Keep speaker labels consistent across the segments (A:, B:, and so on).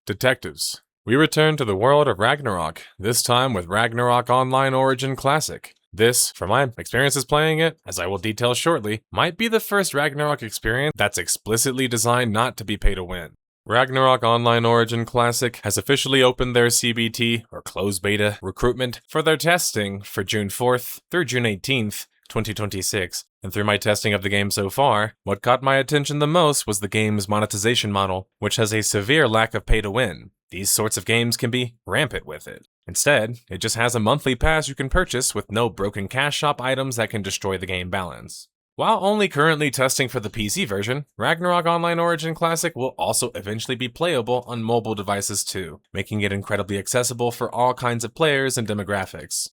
A: Detectives. We return to the world of Ragnarok, this time with Ragnarok Online Origin Classic. This, from my experiences playing it, as I will detail shortly, might be the first Ragnarok experience that's explicitly designed not to be pay to win. Ragnarok Online Origin Classic has officially opened their CBT, or closed beta, recruitment for their testing for June 4th through June 18th, 2026. And through my testing of the game so far, what caught my attention the most was the game's monetization model, which has a severe lack of pay to win. These sorts of games can be rampant with it. Instead, it just has a monthly pass you can purchase with no broken cash shop items that can destroy the game balance. While only currently testing for the PC version, Ragnarok Online Origin Classic will also eventually be playable on mobile devices too, making it incredibly accessible for all kinds of players and demographics.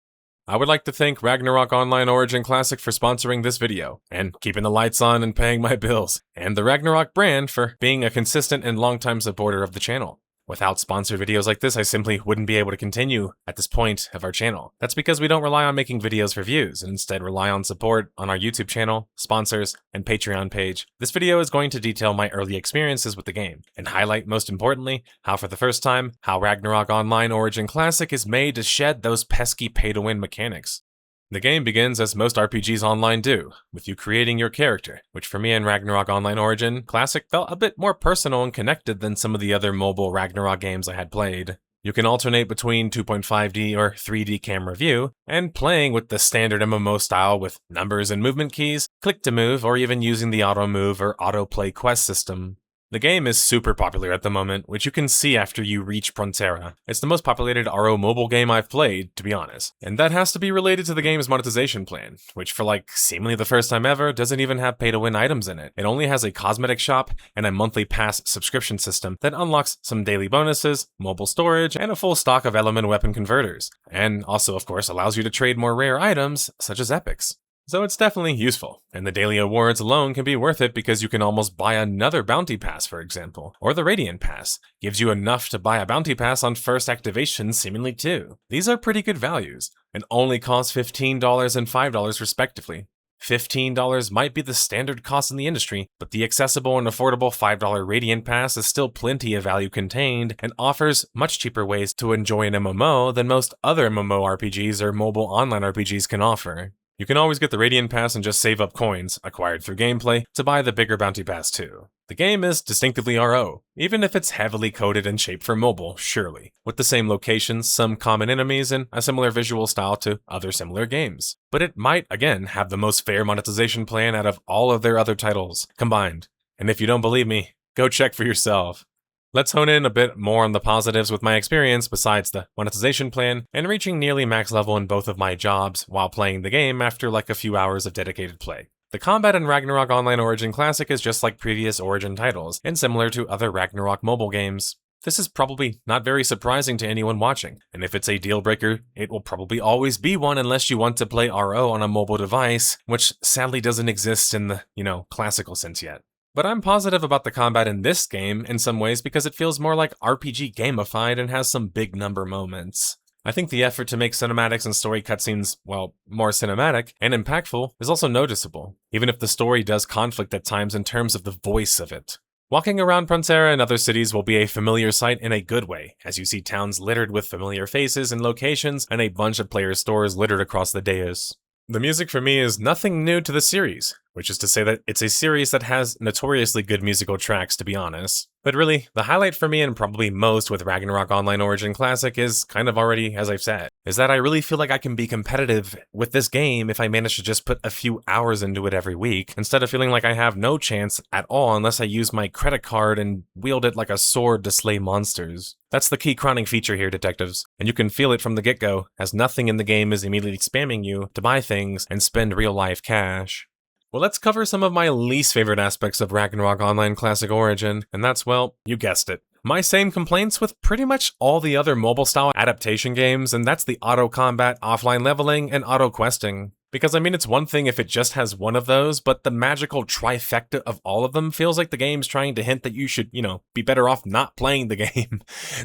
A: I would like to thank Ragnarok Online Origin Classic for sponsoring this video, and keeping the lights on and paying my bills, and the Ragnarok brand for being a consistent and long-time supporter of the channel. Without sponsored videos like this, I simply wouldn't be able to continue at this point of our channel. That's because we don't rely on making videos for views, and instead rely on support on our YouTube channel, sponsors, and Patreon page. This video is going to detail my early experiences with the game, and highlight, most importantly, how for the first time, how Ragnarok Online Origin Classic is made to shed those pesky pay-to-win mechanics. The game begins as most RPGs online do, with you creating your character, which for me in Ragnarok Online Origin Classic felt a bit more personal and connected than some of the other mobile Ragnarok games I had played. You can alternate between 2.5D or 3D camera view, and playing with the standard MMO style with numbers and movement keys, click to move, or even using the auto move or auto play quest system. The game is super popular at the moment, which you can see after you reach Frontera. It's the most populated RO mobile game I've played, to be honest. And that has to be related to the game's monetization plan, which for seemingly the first time ever, doesn't even have pay-to-win items in it. It only has a cosmetic shop and a monthly pass subscription system that unlocks some daily bonuses, mobile storage, and a full stock of element weapon converters. And also, of course, allows you to trade more rare items, such as epics. So it's definitely useful, and the daily awards alone can be worth it because you can almost buy another bounty pass, for example, or the Radiant Pass gives you enough to buy a bounty pass on first activation seemingly too. These are pretty good values, and only cost $15 and $5 respectively. $15 might be the standard cost in the industry, but the accessible and affordable $5 Radiant Pass is still plenty of value contained and offers much cheaper ways to enjoy an MMO than most other MMORPGs or mobile online RPGs can offer. You can always get the Radiant Pass and just save up coins, acquired through gameplay, to buy the bigger Bounty Pass too. The game is distinctively RO, even if it's heavily coded and shaped for mobile, surely, with the same locations, some common enemies, and a similar visual style to other similar games. But it might, again, have the most fair monetization plan out of all of their other titles, combined. And if you don't believe me, go check for yourself. Let's hone in a bit more on the positives with my experience besides the monetization plan and reaching nearly max level in both of my jobs while playing the game after a few hours of dedicated play. The combat in Ragnarok Online Origin Classic is just like previous Origin titles and similar to other Ragnarok mobile games. This is probably not very surprising to anyone watching, and if it's a deal breaker, it will probably always be one unless you want to play RO on a mobile device, which sadly doesn't exist in the, classical sense yet. But I'm positive about the combat in this game in some ways because it feels more like RPG gamified and has some big number moments. I think the effort to make cinematics and story cutscenes, more cinematic and impactful is also noticeable, even if the story does conflict at times in terms of the voice of it. Walking around Frontera and other cities will be a familiar sight in a good way, as you see towns littered with familiar faces and locations and a bunch of player stores littered across the dais. The music for me is nothing new to the series, which is to say that it's a series that has notoriously good musical tracks, to be honest. But really, the highlight for me and probably most with Ragnarok Online Origin Classic is kind of already, as I've said, is that I really feel like I can be competitive with this game if I manage to just put a few hours into it every week, instead of feeling like I have no chance at all unless I use my credit card and wield it like a sword to slay monsters. That's the key crowning feature here, detectives, and you can feel it from the get-go, as nothing in the game is immediately spamming you to buy things and spend real-life cash. Well, let's cover some of my least favorite aspects of Ragnarok Online Classic Origin, and that's, you guessed it. My same complaints with pretty much all the other mobile-style adaptation games, and that's the auto-combat, offline leveling, and auto-questing. Because it's one thing if it just has one of those, but the magical trifecta of all of them feels like the game's trying to hint that you should, be better off not playing the game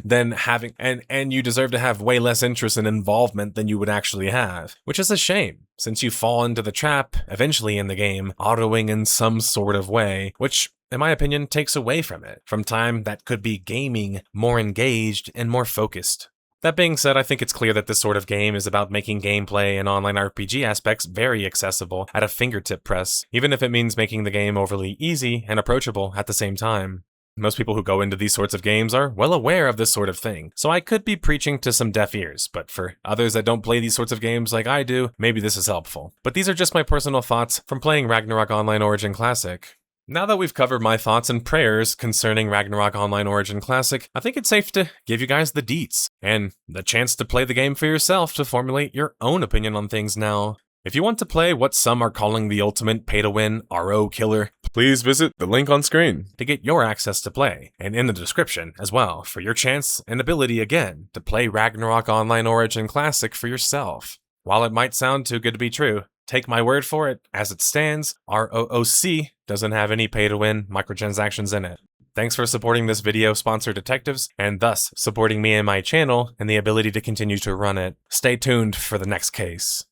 A: than having, and you deserve to have way less interest and involvement than you would actually have. Which is a shame, since you fall into the trap, eventually in the game, autoing in some sort of way, which in my opinion, takes away from it, from time that could be gaming more engaged and more focused. That being said, I think it's clear that this sort of game is about making gameplay and online RPG aspects very accessible at a fingertip press, even if it means making the game overly easy and approachable at the same time. Most people who go into these sorts of games are well aware of this sort of thing, so I could be preaching to some deaf ears, but for others that don't play these sorts of games like I do, maybe this is helpful. But these are just my personal thoughts from playing Ragnarok Online Origin Classic. Now that we've covered my thoughts and prayers concerning Ragnarok Online Origin Classic, I think it's safe to give you guys the deets, and the chance to play the game for yourself to formulate your own opinion on things now. If you want to play what some are calling the ultimate pay-to-win RO killer, please visit the link on screen to get your access to play, and in the description as well for your chance and ability again to play Ragnarok Online Origin Classic for yourself. While it might sound too good to be true, take my word for it, as it stands, ROOC doesn't have any pay-to-win microtransactions in it. Thanks for supporting this video sponsor detectives, and thus supporting me and my channel and the ability to continue to run it. Stay tuned for the next case.